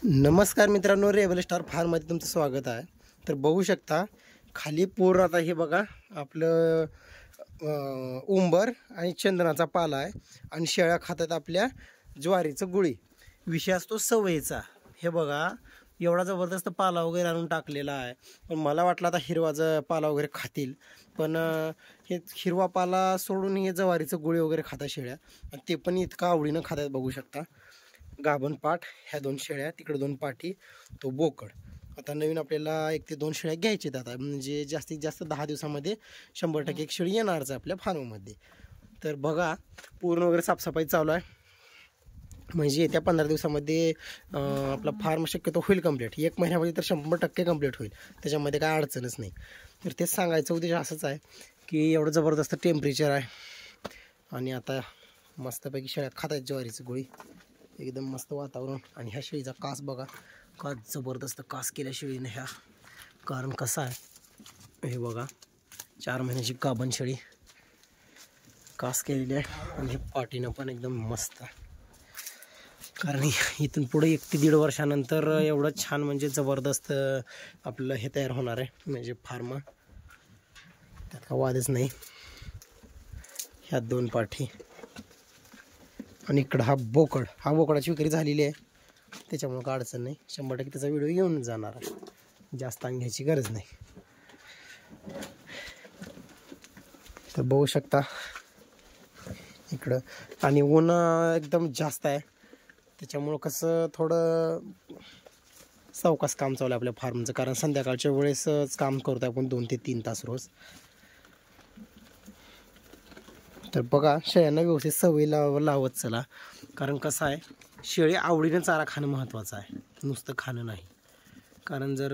नमस्कार मित्रांनो, रेवल स्टार फार्ममध्ये तुमचं स्वागत आहे। तर बघू शकता खाली पूर्ण आता हे बघा आपलं उंबर आणि चंदनाचा पाला आहे आणि शेळ्या खातात आपल्या ज्वारीचं गुळी। विषय असतो सवयीचा। हे बघा एवढा जबरदस्त पाला वगैरे आणून टाकलेला आहे, पण मला वाटलं आता हिरवाचा पाला वगैरे खातील, पण हे हिरवा पाला सोडून हे ज्वारीचं गुळी वगैरे खातात शेळ्या आणि ते पण इतका आवडीनं खातात। बघू शकता गाभण पाठ, ह्या दोन शेळ्या, तिकडे दोन पाठी, तो बोकड। आता नवीन आपल्याला 1 ते 2 शेळ्या घ्यायच्यात आता, म्हणजे जास्तीत जास्त 10 दिवसामध्ये 100% एक शेळी येणारच आपल्या फार्ममध्ये। तर बघा पूर्ण वगैरे साफसफाई चालू आहे, म्हणजे येत्या 15 दिवसामध्ये आपला फार्म शक्यतो होईल कंप्लीट। 1 महिन्यामध्ये तर 100% कंप्लीट होईल, त्याच्यामध्ये काय अडचणच नाही। तर तेच सांगायचं उद्देश असंच आहे की एवढं जबरदस्त टेम्परेचर आहे आणि आता मस्तपैकी शेळ्या खातात ज्वारीची गोळी, एकदम मस्त वातावरण। आणि ह्या शेळीचा कास बघा, का जबरदस्त कास केल्या शेळीने ह्या। कारण कसं आहे हे बघा, 4 महिन्याची गाभण शेळी कास केलेली आहे आणि हे पाठीनं पण एकदम मस्त आहे। कारण इथून पुढे 1 ते 1.5 वर्षानंतर एवढं छान म्हणजे जबरदस्त आपलं हे तयार होणार आहे, म्हणजे फार्म, त्यात का वादच नाही। ह्या 2 पाठी आणि इकडं हा बोकड, हा बोकडाची विक्री झालेली आहे, त्याच्यामुळे काय अडचण नाही। 100% त्याचा व्हिडिओ येऊन जाणार आहे, जास्त घ्यायची गरज नाही। तर बघू शकता इकडं, आणि ऊन एकदम जास्त आहे, त्याच्यामुळं कसं थोडं सावकाश काम चालू आहे आपल्या फार्मचं। कारण संध्याकाळच्या वेळेसच काम करतो आपण 2 ते 3 तास रोज। तर बघा शेळ्यांना व्यवस्थित सवय लावत चला, कारण कसं आहे शेळी आवडीनं चारा खाणं महत्त्वाचं आहे, नुसतं खाणं नाही। कारण जर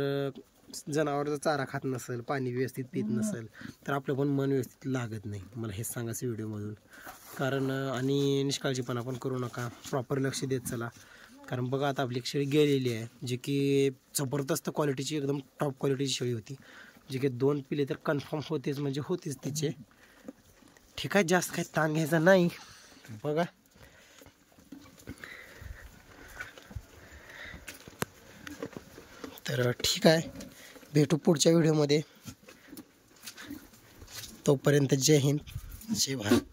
जनावर जर चारा खात नसेल, पाणी व्यवस्थित पित नसेल, तर आपलं पण मन व्यवस्थित लागत नाही, मला हेच सांगायचं व्हिडिओमधून। कारण आणि निष्काळजीपणा पण करू नका, प्रॉपर लक्ष देत चला। कारण बघा आता आपली एक शेळी गेलेली आहे, जी की जबरदस्त क्वालिटीची, एकदम टॉप क्वालिटीची शेळी होती, जी की 2 पिले तर कन्फर्म होतेच, म्हणजे होतेच तिचे। ठीक आहे, जास्त काही ताण घ्यायचा नाही। बघा तर ठीक आहे, भेटू पुढच्या व्हिडिओमध्ये। तोपर्यंत जय हिंद, जय भारत।